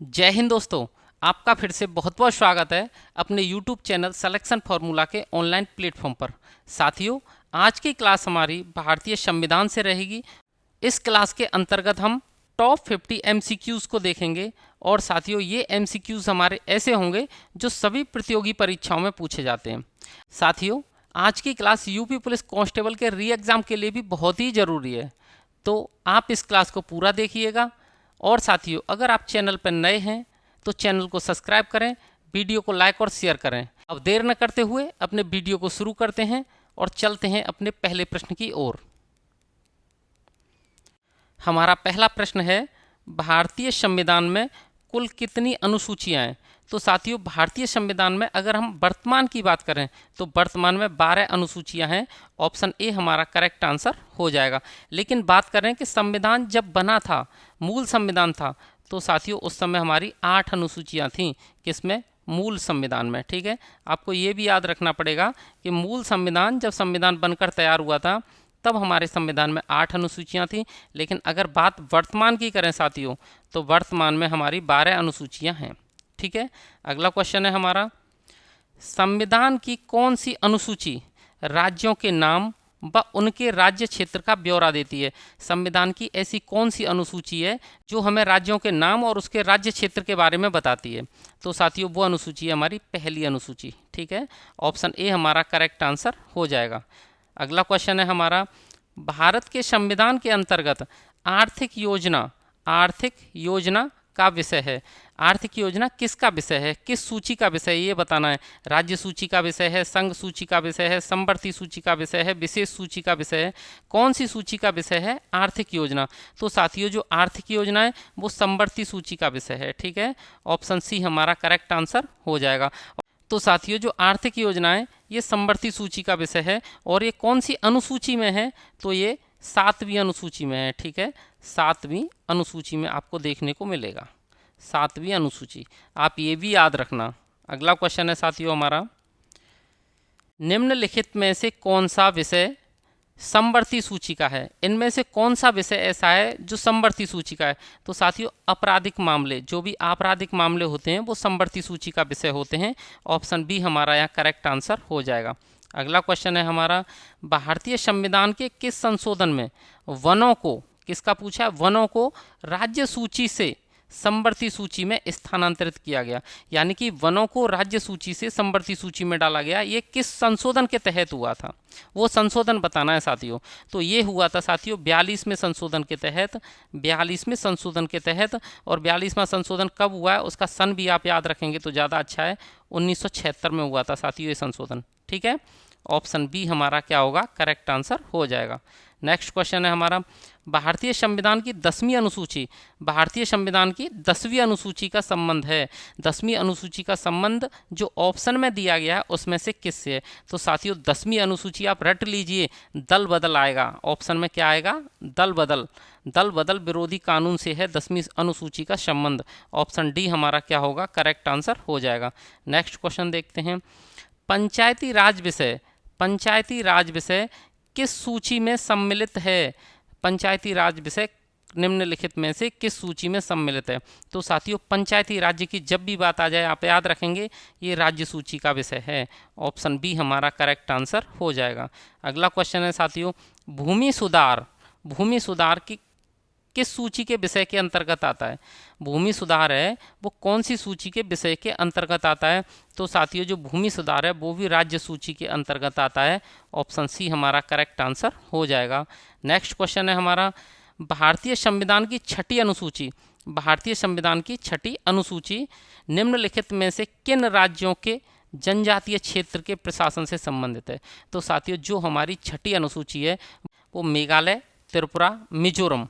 जय हिंद दोस्तों। आपका फिर से बहुत बहुत स्वागत है अपने YouTube चैनल सिलेक्शन फार्मूला के ऑनलाइन प्लेटफॉर्म पर। साथियों, आज की क्लास हमारी भारतीय संविधान से रहेगी। इस क्लास के अंतर्गत हम टॉप 50 MCQs को देखेंगे और साथियों ये MCQs हमारे ऐसे होंगे जो सभी प्रतियोगी परीक्षाओं में पूछे जाते हैं। साथियों, आज की क्लास यूपी पुलिस कांस्टेबल के री एग्ज़ाम के लिए भी बहुत ही ज़रूरी है, तो आप इस क्लास को पूरा देखिएगा। और साथियों, अगर आप चैनल पर नए हैं तो चैनल को सब्सक्राइब करें, वीडियो को लाइक और शेयर करें। अब देर न करते हुए अपने वीडियो को शुरू करते हैं और चलते हैं अपने पहले प्रश्न की ओर। हमारा पहला प्रश्न है, भारतीय संविधान में कुल कितनी अनुसूचियां हैं? तो साथियों, भारतीय संविधान में अगर हम वर्तमान की बात करें तो वर्तमान में 12 अनुसूचियां हैं। ऑप्शन ए हमारा करेक्ट आंसर हो जाएगा। लेकिन बात करें कि संविधान जब बना था, मूल संविधान था, तो साथियों उस समय हमारी 8 अनुसूचियां थीं। किसमें? मूल संविधान में। ठीक है, आपको ये भी याद रखना पड़ेगा कि मूल संविधान जब संविधान बनकर तैयार हुआ था तब हमारे संविधान में 8 अनुसूचियां थीं। लेकिन अगर बात वर्तमान की करें साथियों, तो वर्तमान में हमारी 12 अनुसूचियां हैं। ठीक है, अगला क्वेश्चन है हमारा, संविधान की कौन सी अनुसूची राज्यों के नाम व उनके राज्य क्षेत्र का ब्यौरा देती है? संविधान की ऐसी कौन सी अनुसूची है जो हमें राज्यों के नाम और उसके राज्य क्षेत्र के बारे में बताती है? तो साथियों वो अनुसूची है हमारी पहली अनुसूची। ठीक है, ऑप्शन ए हमारा करेक्ट आंसर हो जाएगा। अगला क्वेश्चन है हमारा, भारत के संविधान के अंतर्गत आर्थिक योजना का विषय है। आर्थिक योजना किसका विषय है, किस सूची का विषय है, ये बताना है। राज्य सूची का विषय है, संघ सूची का विषय है, समवर्ती सूची का विषय है, विशेष सूची का विषय है? कौन सी सूची का विषय है आर्थिक योजना? तो साथियों जो आर्थिक योजना है वो समवर्ती सूची का विषय है। ठीक है, ऑप्शन सी हमारा करेक्ट आंसर हो जाएगा। तो साथियों जो आर्थिक योजनाएं ये समवर्ती सूची का विषय है और ये कौन सी अनुसूची में है? तो ये 7वीं अनुसूची में है। ठीक है, 7वीं अनुसूची में आपको देखने को मिलेगा, 7वीं अनुसूची, आप ये भी याद रखना। अगला क्वेश्चन है साथियों हमारा, निम्नलिखित में से कौन सा विषय समवर्ती सूची का है? इनमें से कौन सा विषय ऐसा है जो समवर्ती सूची का है? तो साथियों आपराधिक मामले, जो भी आपराधिक मामले होते हैं वो समवर्ती सूची का विषय होते हैं। ऑप्शन बी हमारा यहाँ करेक्ट आंसर हो जाएगा। अगला क्वेश्चन है हमारा, भारतीय संविधान के किस संशोधन में वनों को, किसका पूछा है, वनों को राज्य सूची से समवर्ती सूची में स्थानांतरित किया गया? यानी कि वनों को राज्य सूची से समवर्ती सूची में डाला गया। ये किस संशोधन के तहत हुआ था, वो संशोधन बताना है साथियों। तो ये हुआ था साथियों 42वें संशोधन के तहत, 42वें संशोधन के तहत। और 42वां संशोधन कब हुआ है उसका सन भी आप याद रखेंगे तो ज़्यादा अच्छा है। 1976 में हुआ था साथियों ये संशोधन। ठीक है, ऑप्शन बी हमारा क्या होगा, करेक्ट आंसर हो जाएगा। नेक्स्ट क्वेश्चन है हमारा, भारतीय संविधान की 10वीं अनुसूची, भारतीय संविधान की 10वीं अनुसूची का संबंध है। 10वीं अनुसूची का संबंध जो ऑप्शन में दिया गया है उसमें से किससे है? तो साथियों 10वीं अनुसूची आप रट लीजिए, दल बदल आएगा। ऑप्शन में क्या आएगा, दल बदल विरोधी कानून से है 10वीं अनुसूची का संबंध। ऑप्शन डी हमारा क्या होगा, करेक्ट आंसर हो जाएगा। नेक्स्ट क्वेश्चन देखते हैं, पंचायती राज विषय किस सूची में सम्मिलित है? पंचायती राज विषय निम्नलिखित में से किस सूची में सम्मिलित है? तो साथियों पंचायती राज्य की जब भी बात आ जाए आप याद रखेंगे ये राज्य सूची का विषय है। ऑप्शन बी हमारा करेक्ट आंसर हो जाएगा। अगला क्वेश्चन है साथियों, भूमि सुधार की किस सूची के विषय के अंतर्गत आता है? भूमि सुधार है वो कौन सी सूची के विषय के अंतर्गत आता है? तो साथियों जो भूमि सुधार है वो भी राज्य सूची के अंतर्गत आता है। ऑप्शन सी हमारा करेक्ट आंसर हो जाएगा। नेक्स्ट क्वेश्चन है हमारा, भारतीय संविधान की 6ठी अनुसूची निम्नलिखित में से किन राज्यों के जनजातीय क्षेत्र के प्रशासन से संबंधित है? तो साथियों जो हमारी 6ठी अनुसूची है वो मेघालय, त्रिपुरा, मिजोरम,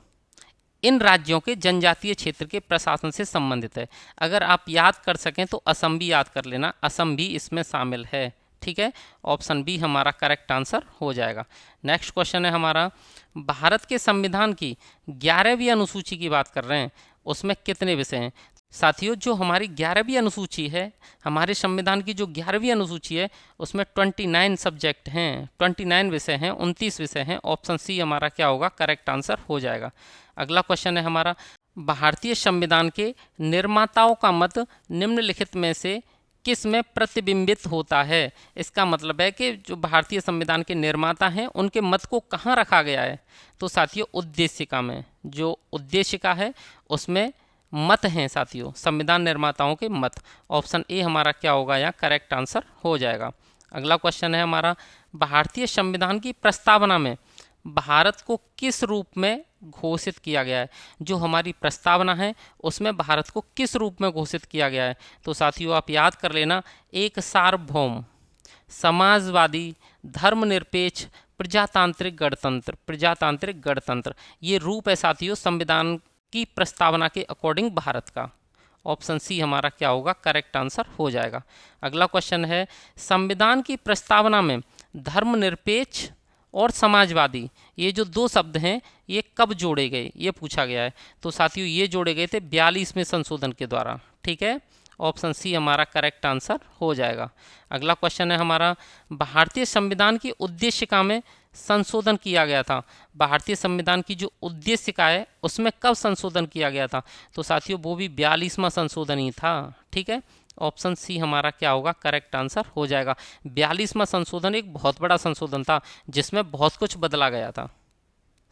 इन राज्यों के जनजातीय क्षेत्र के प्रशासन से संबंधित है। अगर आप याद कर सकें तो असम भी याद कर लेना, असम भी इसमें शामिल है। ठीक है, ऑप्शन बी हमारा करेक्ट आंसर हो जाएगा। नेक्स्ट क्वेश्चन है हमारा, भारत के संविधान की 11वीं अनुसूची की बात कर रहे हैं, उसमें कितने विषय हैं? साथियों जो हमारी 11वीं अनुसूची है, हमारे संविधान की जो 11वीं अनुसूची है उसमें 29 सब्जेक्ट हैं, 29 विषय हैं, 29 विषय हैं। ऑप्शन सी हमारा क्या होगा, करेक्ट आंसर हो जाएगा। अगला क्वेश्चन है हमारा, भारतीय संविधान के निर्माताओं का मत निम्नलिखित में से किस में प्रतिबिंबित होता है। इसका मतलब है कि जो भारतीय संविधान के निर्माता हैं उनके मत को कहाँ रखा गया है, तो साथियों उद्देशिका में। जो उद्देशिका है उसमें मत हैं साथियों, संविधान निर्माताओं के मत। ऑप्शन ए हमारा क्या होगा, यहाँ करेक्ट आंसर हो जाएगा। अगला क्वेश्चन है हमारा, भारतीय संविधान की प्रस्तावना में भारत को किस रूप में घोषित किया गया है। जो हमारी प्रस्तावना है उसमें भारत को किस रूप में घोषित किया गया है, तो साथियों आप याद कर लेना, एक सार्वभौम, समाजवादी, धर्मनिरपेक्ष, प्रजातांत्रिक गणतंत्र। प्रजातांत्रिक गणतंत्र ये रूप है साथियों संविधान की प्रस्तावना के अकॉर्डिंग भारत का। ऑप्शन सी हमारा क्या होगा, करेक्ट आंसर हो जाएगा। अगला क्वेश्चन है, संविधान की प्रस्तावना में धर्मनिरपेक्ष और समाजवादी ये जो दो शब्द हैं ये कब जोड़े गए, ये पूछा गया है। तो साथियों ये जोड़े गए थे 42वें संशोधन के द्वारा। ठीक है, ऑप्शन सी हमारा करेक्ट आंसर हो जाएगा। अगला क्वेश्चन है हमारा, भारतीय संविधान की उद्देशिका में संशोधन किया गया था। भारतीय संविधान की जो उद्देशिका है उसमें कब संशोधन किया गया था, तो साथियों वो भी 42वां संशोधन ही था। ठीक है, ऑप्शन सी हमारा क्या होगा, करेक्ट आंसर हो जाएगा। 42वां संशोधन एक बहुत बड़ा संशोधन था जिसमें बहुत कुछ बदला गया था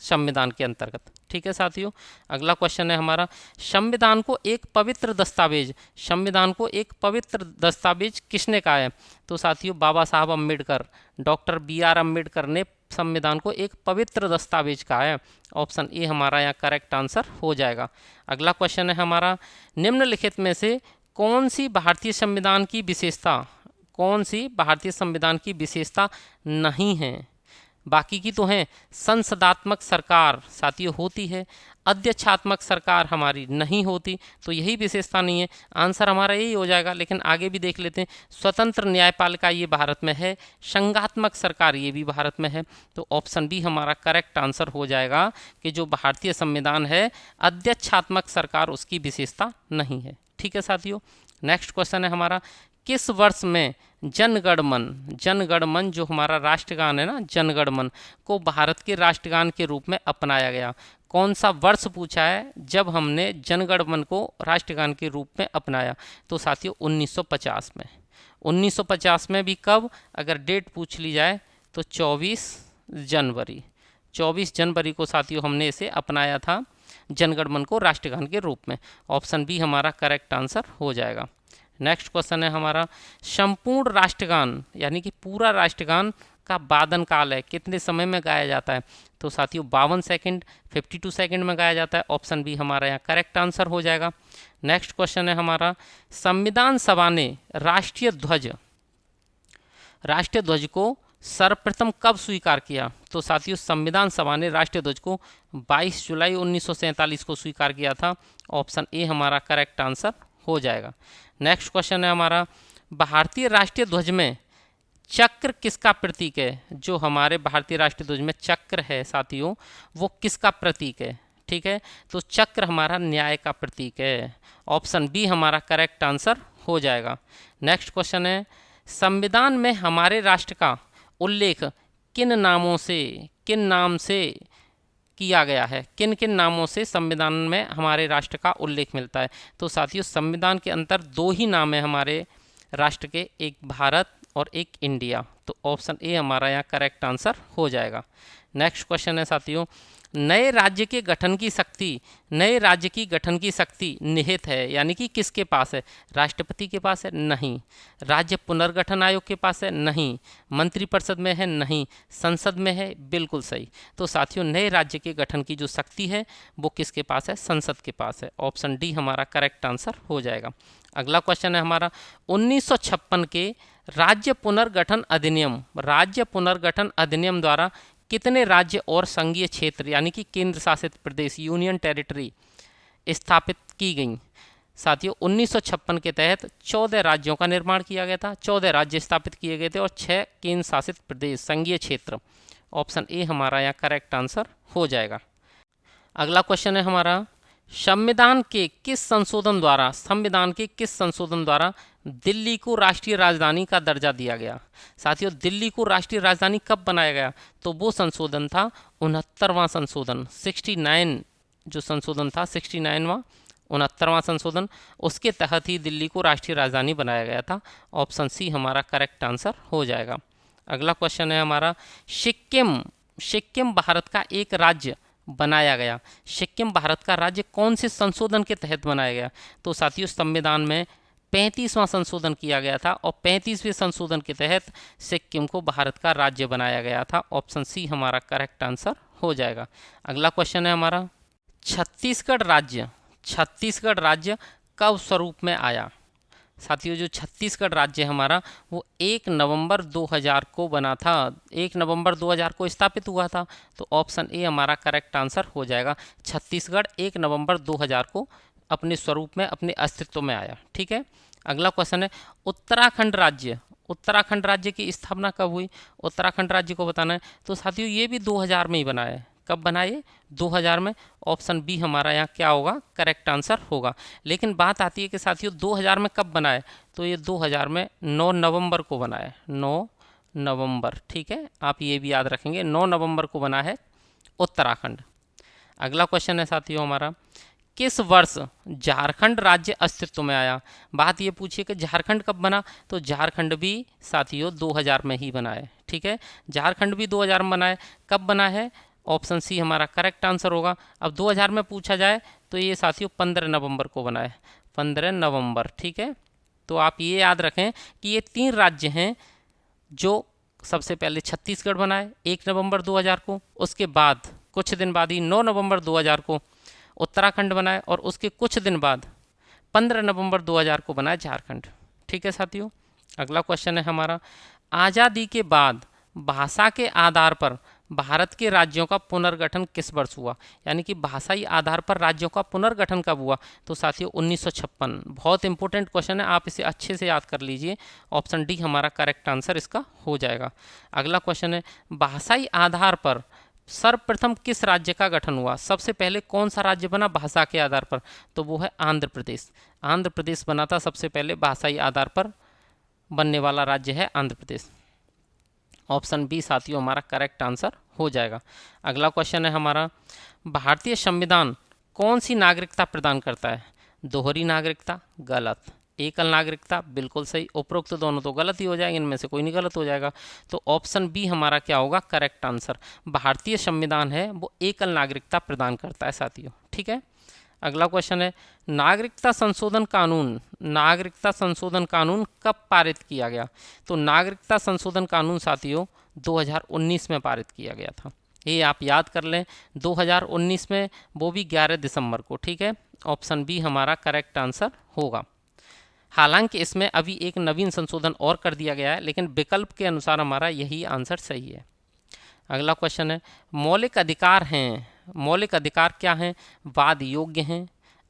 संविधान के अंतर्गत। ठीक है साथियों, अगला क्वेश्चन है हमारा, संविधान को एक पवित्र दस्तावेज, संविधान को एक पवित्र दस्तावेज किसने कहा है, तो साथियों बाबा साहब अम्बेडकर, डॉक्टर BR अम्बेडकर ने संविधान को एक पवित्र दस्तावेज कहा है। ऑप्शन ए हमारा यहाँ करेक्ट आंसर हो जाएगा। अगला क्वेश्चन है हमारा, निम्नलिखित में से कौन सी भारतीय संविधान की विशेषता, कौन सी भारतीय संविधान की विशेषता नहीं है। बाकी की तो हैं, संसदात्मक सरकार साथियों होती है, अध्यक्षात्मक सरकार हमारी नहीं होती, तो यही विशेषता नहीं है। आंसर हमारा यही हो जाएगा, लेकिन आगे भी देख लेते हैं। स्वतंत्र न्यायपालिका ये भारत में है, संघात्मक सरकार ये भी भारत में है, तो ऑप्शन बी हमारा करेक्ट आंसर हो जाएगा कि जो भारतीय संविधान है अध्यक्षात्मक सरकार उसकी विशेषता नहीं है। ठीक है साथियों, नेक्स्ट क्वेश्चन है हमारा, किस वर्ष में जनगणमन, जनगणमन जो हमारा राष्ट्रगान है ना, जनगणमन को भारत के राष्ट्रगान के रूप में अपनाया गया। कौन सा वर्ष पूछा है जब हमने जनगणमन को राष्ट्रगान के रूप में अपनाया, तो साथियों 1950 में। 1950 में भी कब, अगर डेट पूछ ली जाए तो 24 जनवरी, 24 जनवरी को साथियों हमने इसे अपनाया था जनगणमन को राष्ट्रगान के रूप में। ऑप्शन बी हमारा करेक्ट आंसर हो जाएगा। नेक्स्ट क्वेश्चन है हमारा, संपूर्ण राष्ट्रगान यानी कि पूरा राष्ट्रगान का वादन काल है, कितने समय में गाया जाता है, तो साथियों 52 सेकंड, 52 सेकंड में गाया जाता है। ऑप्शन बी हमारा यहाँ करेक्ट आंसर हो जाएगा। नेक्स्ट क्वेश्चन है हमारा, संविधान सभा ने राष्ट्रीय ध्वज को सर्वप्रथम कब स्वीकार किया, तो साथियों संविधान सभा ने राष्ट्रीय ध्वज को 22 जुलाई 1947 को स्वीकार किया था। ऑप्शन ए हमारा करेक्ट आंसर हो जाएगा। नेक्स्ट क्वेश्चन है हमारा, भारतीय राष्ट्रीय ध्वज में चक्र किसका प्रतीक है। जो हमारे भारतीय राष्ट्रीय ध्वज में चक्र है साथियों वो किसका प्रतीक है। ठीक है, तो चक्र हमारा न्याय का प्रतीक है। ऑप्शन बी हमारा करेक्ट आंसर हो जाएगा। नेक्स्ट क्वेश्चन है, संविधान में हमारे राष्ट्र का उल्लेख किन नामों से, किन नाम से किया गया है, किन किन नामों से संविधान में हमारे राष्ट्र का उल्लेख मिलता है, तो साथियों संविधान के अंदर दो ही नाम है हमारे राष्ट्र के, एक भारत और एक इंडिया, तो ऑप्शन ए हमारा यहाँ करेक्ट आंसर हो जाएगा। नेक्स्ट क्वेश्चन है साथियों, नए राज्य के गठन की शक्ति, नए राज्य की गठन की शक्ति निहित है यानी कि किसके पास है, राष्ट्रपति के पास है नहीं, राज्य पुनर्गठन आयोग के पास है नहीं, मंत्रिपरिषद में है नहीं, संसद में है, बिल्कुल सही। तो साथियों नए राज्य के गठन की जो शक्ति है वो किसके पास है, संसद के पास है। ऑप्शन डी हमारा करेक्ट आंसर हो जाएगा। अगला क्वेश्चन है हमारा, 1956 के राज्य पुनर्गठन अधिनियम, राज्य पुनर्गठन अधिनियम द्वारा कितने राज्य और संघीय क्षेत्र यानी कि केंद्र शासित प्रदेश यूनियन टेरिटरी स्थापित की गई। साथियों 1956 के तहत 14 राज्यों का निर्माण किया गया था, 14 राज्य स्थापित किए गए थे और 6 केंद्र शासित प्रदेश संघीय क्षेत्र। ऑप्शन ए हमारा यहाँ करेक्ट आंसर हो जाएगा। अगला क्वेश्चन है हमारा, संविधान के किस संशोधन द्वारा, संविधान के किस संशोधन द्वारा दिल्ली को राष्ट्रीय राजधानी का दर्जा दिया गया। साथियों दिल्ली को राष्ट्रीय राजधानी कब बनाया गया, तो वो संशोधन था 69वां संशोधन, 69 जो संशोधन था 69वां 69वां संशोधन, उसके तहत ही दिल्ली को राष्ट्रीय राजधानी बनाया गया था। ऑप्शन सी हमारा करेक्ट आंसर हो जाएगा। अगला क्वेश्चन है हमारा, सिक्किम सिक्किम भारत का एक राज्य बनाया गया। सिक्किम भारत का राज्य कौन से संशोधन के तहत बनाया गया? तो साथियों संविधान में 35वां संशोधन किया गया था और 35वें संशोधन के तहत सिक्किम को भारत का राज्य बनाया गया था। ऑप्शन सी हमारा करेक्ट आंसर हो जाएगा। अगला क्वेश्चन है हमारा, छत्तीसगढ़ राज्य कब स्वरूप में आया? साथियों जो छत्तीसगढ़ राज्य हमारा वो 1 नवंबर 2000 को बना था, 1 नवंबर 2000 को स्थापित हुआ था। तो ऑप्शन ए हमारा करेक्ट आंसर हो जाएगा। छत्तीसगढ़ 1 नवंबर 2000 को अपने स्वरूप में, अपने अस्तित्व में आया। ठीक है। अगला क्वेश्चन है, उत्तराखंड राज्य की स्थापना कब हुई? उत्तराखंड राज्य को बताना है। तो साथियों ये भी 2000 में ही बना है। कब बना ये? 2000 में। ऑप्शन बी हमारा यहाँ क्या होगा? करेक्ट आंसर होगा। लेकिन बात आती है कि साथियों 2000 में कब बना है? तो ये 2000 में 9 नवंबर को बना है। 9 नवंबर, ठीक है, आप ये भी याद रखेंगे, 9 नवंबर को बना है उत्तराखंड। अगला क्वेश्चन है साथियों हमारा, किस वर्ष झारखंड राज्य अस्तित्व में आया? बात ये पूछिए कि झारखंड कब बना? तो झारखंड भी साथियों 2000 में ही बना है। ठीक है, झारखंड भी 2000 में बना है। कब बना है? ऑप्शन सी हमारा करेक्ट आंसर होगा। अब 2000 में पूछा जाए तो ये साथियों 15 नवंबर को बना है। 15 नवंबर, ठीक है। तो आप ये याद रखें कि ये 3 राज्य हैं जो सबसे पहले छत्तीसगढ़ बना है 1 नवंबर 2000 को, उसके बाद कुछ दिन बाद ही 9 नवंबर 2000 को उत्तराखंड बना है और उसके कुछ दिन बाद 15 नवंबर 2000 को बना है झारखंड। ठीक है साथियों। अगला क्वेश्चन है हमारा, आज़ादी के बाद भाषा के आधार पर भारत के राज्यों का पुनर्गठन किस वर्ष हुआ? यानी कि भाषाई आधार पर राज्यों का पुनर्गठन कब हुआ? तो साथियों 1956। बहुत इंपॉर्टेंट क्वेश्चन है, आप इसे अच्छे से याद कर लीजिए। ऑप्शन डी हमारा करेक्ट आंसर इसका हो जाएगा। अगला क्वेश्चन है, भाषाई आधार पर सर्वप्रथम किस राज्य का गठन हुआ? सबसे पहले कौन सा राज्य बना भाषा के आधार पर? तो वो है आंध्र प्रदेश। आंध्र प्रदेश बना था सबसे पहले, भाषाई आधार पर बनने वाला राज्य है आंध्र प्रदेश। ऑप्शन बी साथियों हमारा करेक्ट आंसर हो जाएगा। अगला क्वेश्चन है हमारा, भारतीय संविधान कौन सी नागरिकता प्रदान करता है? दोहरी नागरिकता, गलत। एकल नागरिकता, बिल्कुल सही। उपरोक्त दोनों तो गलत ही हो जाएंगे, इनमें से कोई नहीं गलत हो जाएगा। तो ऑप्शन बी हमारा क्या होगा? Correct answer. भारतीय संविधान है वो एकल नागरिकता प्रदान करता है साथियों। ठीक है। अगला क्वेश्चन है, नागरिकता संशोधन कानून कब पारित किया गया? तो नागरिकता संशोधन कानून साथियों 2019 में पारित किया गया था। ये आप याद कर लें, 2019 में, वो भी 11 दिसंबर को। ठीक है। ऑप्शन बी हमारा करेक्ट आंसर होगा। हालांकि इसमें अभी एक नवीन संशोधन और कर दिया गया है, लेकिन विकल्प के अनुसार हमारा यही आंसर सही है। अगला क्वेश्चन है, मौलिक अधिकार हैं, मौलिक अधिकार क्या हैं? वाद योग्य हैं,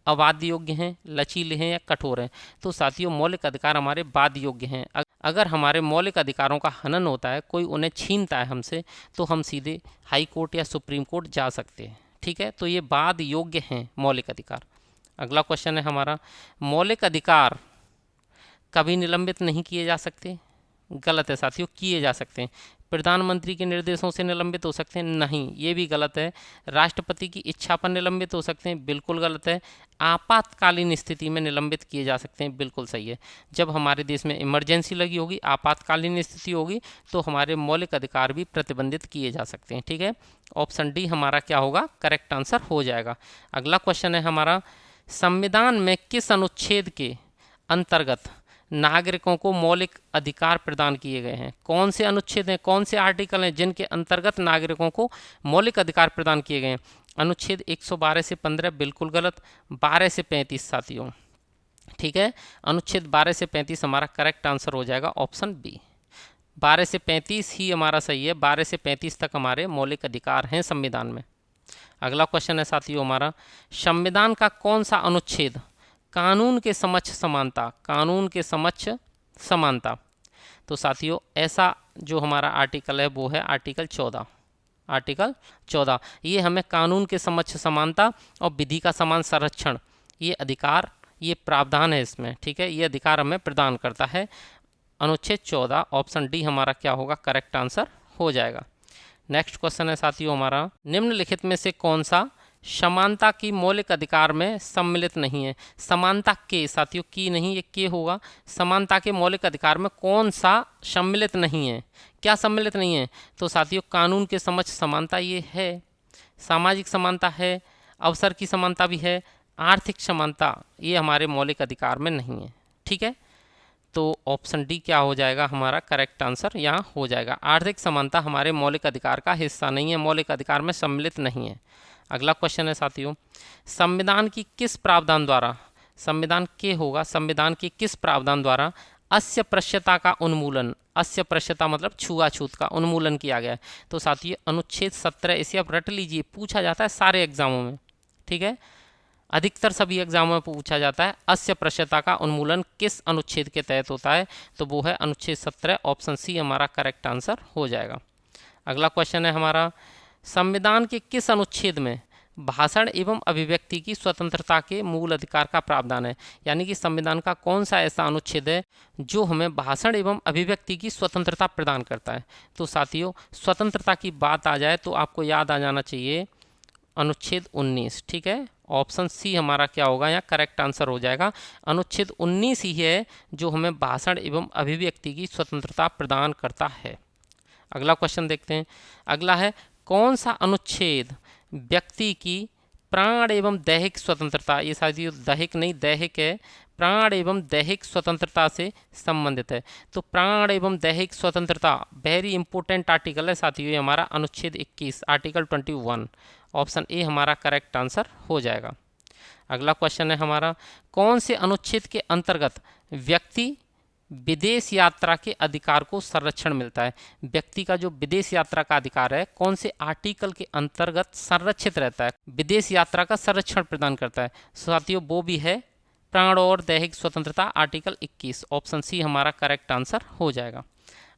अवाद योग्य हैं, लचीले हैं या कठोर हैं? तो साथियों मौलिक अधिकार हमारे वाद योग्य हैं। अगर हमारे मौलिक अधिकारों का हनन होता है, कोई उन्हें छीनता है हमसे, तो हम सीधे हाई कोर्ट या सुप्रीम कोर्ट जा सकते हैं। ठीक है, तो ये वाद योग्य हैं मौलिक अधिकार। अगला क्वेश्चन है हमारा, मौलिक अधिकार कभी निलंबित नहीं किए जा सकते? गलत है साथियों, किए जा सकते हैं। प्रधानमंत्री के निर्देशों से निलंबित हो सकते हैं? नहीं, ये भी गलत है। राष्ट्रपति की इच्छा पर निलंबित हो सकते हैं? बिल्कुल गलत है। आपातकालीन स्थिति में निलंबित किए जा सकते हैं? बिल्कुल सही है। जब हमारे देश में इमरजेंसी लगी होगी, आपातकालीन स्थिति होगी, तो हमारे मौलिक अधिकार भी प्रतिबंधित किए जा सकते हैं। ठीक है। ऑप्शन डी हमारा क्या होगा? करेक्ट आंसर हो जाएगा। अगला क्वेश्चन है हमारा, संविधान में किस अनुच्छेद के अंतर्गत नागरिकों को मौलिक अधिकार प्रदान किए गए हैं? कौन से अनुच्छेद हैं, कौन से आर्टिकल हैं जिनके अंतर्गत नागरिकों को मौलिक अधिकार प्रदान किए गए हैं? अनुच्छेद 112 से 15 बिल्कुल गलत। 12 से 35 साथियों। ठीक है, अनुच्छेद 12 से 35 हमारा करेक्ट आंसर हो जाएगा। ऑप्शन बी 12 से 35 ही हमारा सही है। 12 से 35 तक हमारे मौलिक अधिकार हैं संविधान में। अगला क्वेश्चन है साथियों हमारा, संविधान का कौन सा अनुच्छेद कानून के समक्ष समानता, कानून के समक्ष समानता? तो साथियों ऐसा जो हमारा आर्टिकल है वो है आर्टिकल 14। आर्टिकल 14 ये हमें कानून के समक्ष समानता और विधि का समान संरक्षण, ये अधिकार, ये प्रावधान है इसमें। ठीक है, ये अधिकार हमें प्रदान करता है अनुच्छेद 14। ऑप्शन डी हमारा क्या होगा? करेक्ट आंसर हो जाएगा। नेक्स्ट क्वेश्चन है साथियों हमारा, निम्नलिखित में से कौन सा समानता की मौलिक अधिकार में सम्मिलित नहीं है। समानता के, साथियों की नहीं, ये के होगा। समानता के मौलिक अधिकार में कौन सा सम्मिलित नहीं है? क्या सम्मिलित नहीं है? तो साथियों कानून के समक्ष समानता ये है, सामाजिक समानता है, अवसर की समानता भी है, आर्थिक समानता ये हमारे मौलिक अधिकार में नहीं है। ठीक है, तो ऑप्शन डी क्या हो जाएगा हमारा करेक्ट आंसर यहाँ हो जाएगा। आर्थिक समानता हमारे मौलिक अधिकार का हिस्सा नहीं है, मौलिक अधिकार में सम्मिलित नहीं है। अगला क्वेश्चन है साथियों, संविधान की किस प्रावधान द्वारा, संविधान के होगा, संविधान की किस प्रावधान द्वारा अस्पृश्यता का उन्मूलन, अस्पृश्यता मतलब छुआछूत का उन्मूलन किया गया है? तो साथियों अनुच्छेद 17, इसे आप रट लीजिए, पूछा जाता है सारे एग्जामों में। ठीक है, अधिकतर सभी एग्जामों में पूछा जाता है अस्पृश्यता का उन्मूलन किस अनुच्छेद के तहत होता है? तो वो है अनुच्छेद 17, ऑप्शन सी हमारा करेक्ट आंसर हो जाएगा। अगला क्वेश्चन है हमारा, संविधान के किस अनुच्छेद में भाषण एवं अभिव्यक्ति की स्वतंत्रता के मूल अधिकार का प्रावधान है? यानी कि संविधान का कौन सा ऐसा अनुच्छेद है जो हमें भाषण एवं अभिव्यक्ति की स्वतंत्रता प्रदान करता है? तो साथियों स्वतंत्रता की बात आ जाए तो आपको याद आ जाना चाहिए अनुच्छेद 19। ठीक है, ऑप्शन सी हमारा क्या होगा यहाँ करेक्ट आंसर हो जाएगा। अनुच्छेद 19 ही है जो हमें भाषण एवं अभिव्यक्ति की स्वतंत्रता प्रदान करता है। अगला क्वेश्चन देखते हैं। अगला है, कौन सा अनुच्छेद व्यक्ति की प्राण एवं दैहिक स्वतंत्रता, ये साथियों दैहिक नहीं दैहिक है, प्राण एवं दैहिक स्वतंत्रता से संबंधित है? तो प्राण एवं दैहिक स्वतंत्रता वेरी इंपॉर्टेंट आर्टिकल है साथियों, ये हमारा अनुच्छेद 21 आर्टिकल 21, ऑप्शन ए हमारा करेक्ट आंसर हो जाएगा। अगला क्वेश्चन है हमारा, कौन से अनुच्छेद के अंतर्गत व्यक्ति विदेश यात्रा के अधिकार को संरक्षण मिलता है? व्यक्ति का जो विदेश यात्रा का अधिकार है कौन से आर्टिकल के अंतर्गत संरक्षित रहता है, विदेश यात्रा का संरक्षण प्रदान करता है? साथियों वो भी है प्राण और दैहिक स्वतंत्रता आर्टिकल 21, ऑप्शन सी हमारा करेक्ट आंसर हो जाएगा।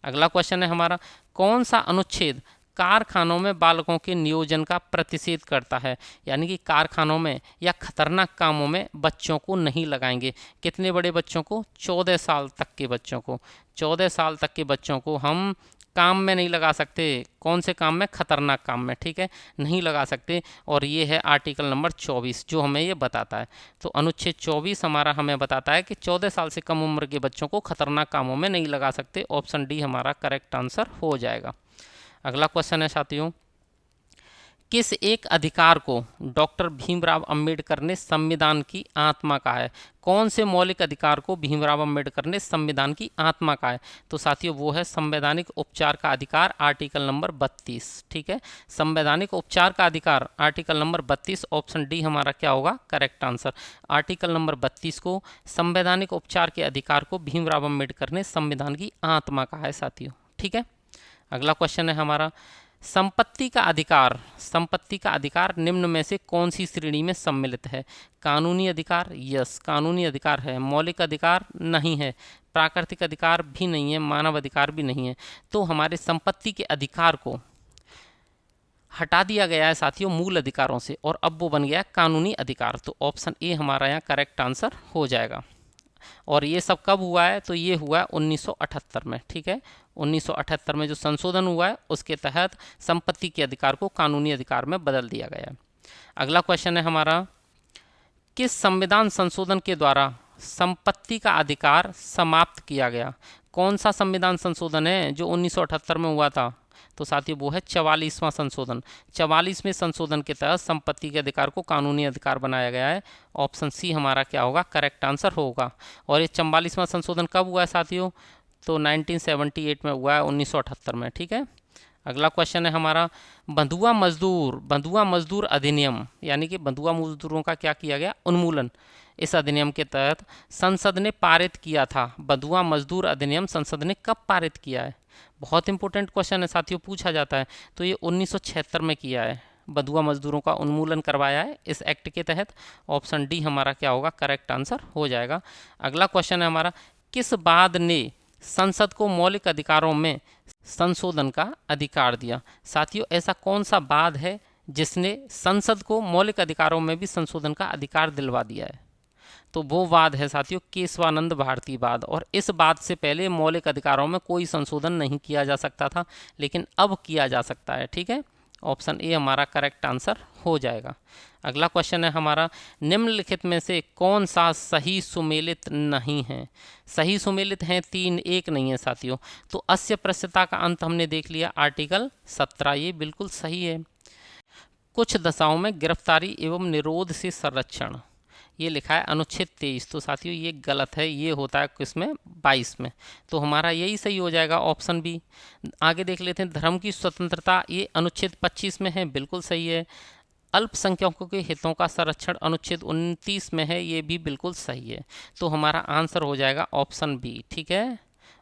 अगला क्वेश्चन है हमारा, कौन सा अनुच्छेद कारखानों में बालकों के नियोजन का प्रतिषेध करता है? यानी कि कारखानों में या खतरनाक कामों में बच्चों को नहीं लगाएंगे। कितने बड़े बच्चों को? 14 साल तक के बच्चों को। 14 साल तक के बच्चों को हम काम में नहीं लगा सकते। कौन से काम में? खतरनाक काम में। ठीक है, नहीं लगा सकते, और ये है आर्टिकल नंबर 24 जो हमें ये बताता है। तो अनुच्छेद 24 हमारा हमें बताता है कि 14 साल से कम उम्र के बच्चों को खतरनाक कामों में नहीं लगा सकते। ऑप्शन डी हमारा करेक्ट आंसर हो जाएगा। अगला क्वेश्चन है साथियों, किस एक अधिकार को डॉक्टर भीमराव अंबेडकर ने संविधान की आत्मा कहा है? कौन से मौलिक अधिकार को भीमराव अंबेडकर ने संविधान की आत्मा कहा है? तो साथियों वो है संवैधानिक उपचार का अधिकार आर्टिकल नंबर 32। ठीक है, संवैधानिक उपचार का अधिकार आर्टिकल नंबर 32, ऑप्शन डी हमारा क्या होगा करेक्ट आंसर। आर्टिकल नंबर 32 को, संवैधानिक उपचार के अधिकार को भीमराव अंबेडकर ने संविधान की आत्मा कहा है साथियों। ठीक है, अगला क्वेश्चन है हमारा, संपत्ति का अधिकार, संपत्ति का अधिकार निम्न में से कौन सी श्रेणी में सम्मिलित है? कानूनी अधिकार, यस कानूनी अधिकार है। मौलिक अधिकार नहीं है, प्राकृतिक अधिकार भी नहीं है, मानव अधिकार भी नहीं है। तो हमारे संपत्ति के अधिकार को हटा दिया गया है साथियों मूल अधिकारों से, और अब वो बन गया कानूनी अधिकार। तो ऑप्शन ए हमारा यहाँ करेक्ट आंसर हो जाएगा। और ये सब कब हुआ है? तो ये हुआ है 1978 में। ठीक है, 1978 में जो संशोधन हुआ है उसके तहत संपत्ति के अधिकार को कानूनी अधिकार में बदल दिया गया है। अगला क्वेश्चन है हमारा, किस संविधान संशोधन के द्वारा संपत्ति का अधिकार समाप्त किया गया? कौन सा संविधान संशोधन है जो 1978 में हुआ था? तो साथियों वो है 44वां संशोधन। 44वें संशोधन के तहत संपत्ति के अधिकार को कानूनी अधिकार बनाया गया है। ऑप्शन सी हमारा क्या होगा करेक्ट आंसर होगा। और ये 44वां संशोधन कब हुआ है साथियों? तो 1978 में हुआ है, 1978 में। ठीक है, अगला क्वेश्चन है हमारा, बंधुआ मजदूर अधिनियम, यानी कि बंधुआ मजदूरों का क्या किया गया? उन्मूलन। इस अधिनियम के तहत संसद ने पारित किया था। बंधुआ मजदूर अधिनियम संसद ने कब पारित किया है? बहुत इंपॉर्टेंट क्वेश्चन है साथियों, पूछा जाता है। तो ये 1976 में किया है, बंधुआ मजदूरों का उन्मूलन करवाया है इस एक्ट के तहत। ऑप्शन डी हमारा क्या होगा करेक्ट आंसर हो जाएगा। अगला क्वेश्चन है हमारा, किस वाद ने संसद को मौलिक अधिकारों में संशोधन का अधिकार दिया? साथियों ऐसा कौन सा वाद है जिसने संसद को मौलिक अधिकारों में भी संशोधन का अधिकार दिलवा दिया है? तो वो वाद है साथियों केशवानंद भारती वाद। और इस वाद से पहले मौलिक अधिकारों में कोई संशोधन नहीं किया जा सकता था, लेकिन अब किया जा सकता है। ठीक है, ऑप्शन ए हमारा करेक्ट आंसर हो जाएगा। अगला क्वेश्चन है हमारा, निम्नलिखित में से कौन सा सही सुमेलित नहीं है। सही सुमेलित हैं 3, एक नहीं है साथियों। तो अस्य प्रस्यता का अंत हमने देख लिया, आर्टिकल 17, ये बिल्कुल सही है। कुछ दशाओं में गिरफ्तारी एवं निरोध से संरक्षण, ये लिखा है अनुच्छेद 23, तो साथियों ये गलत है, ये होता है किसमें, 22 में। तो हमारा यही सही हो जाएगा, ऑप्शन बी। आगे देख लेते हैं, धर्म की स्वतंत्रता, ये अनुच्छेद 25 में है, बिल्कुल सही है। अल्पसंख्यकों के हितों का संरक्षण अनुच्छेद 29 में है, ये भी बिल्कुल सही है। तो हमारा आंसर हो जाएगा ऑप्शन बी। ठीक है,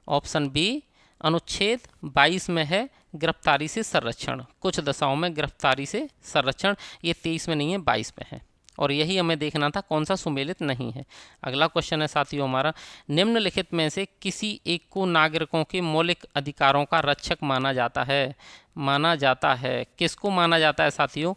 ऑप्शन बी अनुच्छेद 22 में है, गिरफ्तारी से संरक्षण, कुछ दशाओं में गिरफ्तारी से संरक्षण, ये 23 में नहीं है, 22 में है। और यही हमें देखना था कौन सा सुमेलित नहीं है। अगला क्वेश्चन है साथियों हमारा, निम्नलिखित में से किसी एक को नागरिकों के मौलिक अधिकारों का रक्षक माना जाता है। माना जाता है, किसको माना जाता है साथियों?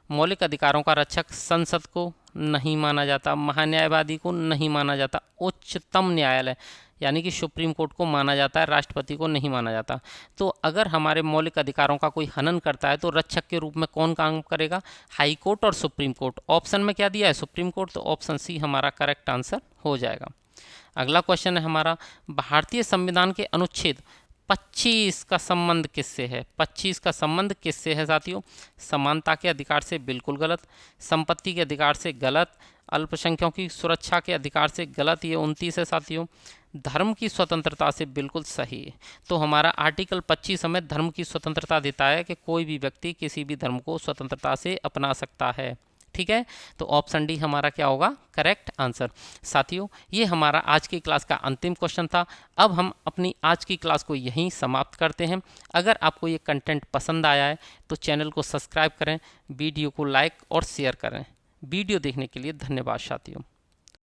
मौलिक अधिकारों का रक्षक संसद को नहीं माना जाता, महान्यायवादी को नहीं माना जाता, उच्चतम न्यायालय यानी कि सुप्रीम कोर्ट को माना जाता है, राष्ट्रपति को नहीं माना जाता। तो अगर हमारे मौलिक अधिकारों का कोई हनन करता है तो रक्षक के रूप में कौन काम करेगा? हाई कोर्ट और सुप्रीम कोर्ट। ऑप्शन में क्या दिया है? सुप्रीम कोर्ट, तो ऑप्शन सी हमारा करेक्ट आंसर हो जाएगा। अगला क्वेश्चन है हमारा, भारतीय संविधान के अनुच्छेद 25 का संबंध किससे है? 25 का संबंध किससे है साथियों? समानता के अधिकार से बिल्कुल गलत, संपत्ति के अधिकार से गलत, अल्पसंख्यकों की सुरक्षा के अधिकार से गलत, ये 29 है साथियों। धर्म की स्वतंत्रता से बिल्कुल सही है। तो हमारा आर्टिकल 25 हमें धर्म की स्वतंत्रता देता है कि कोई भी व्यक्ति किसी भी धर्म को स्वतंत्रता से अपना सकता है। ठीक है, तो ऑप्शन डी हमारा क्या होगा? Correct answer. साथियों, ये हमारा आज की क्लास का अंतिम क्वेश्चन था। अब हम अपनी आज की क्लास को यहीं समाप्त करते हैं। अगर आपको ये कंटेंट पसंद आया है तो चैनल को सब्सक्राइब करें, वीडियो को लाइक और शेयर करें। वीडियो देखने के लिए धन्यवाद साथियों।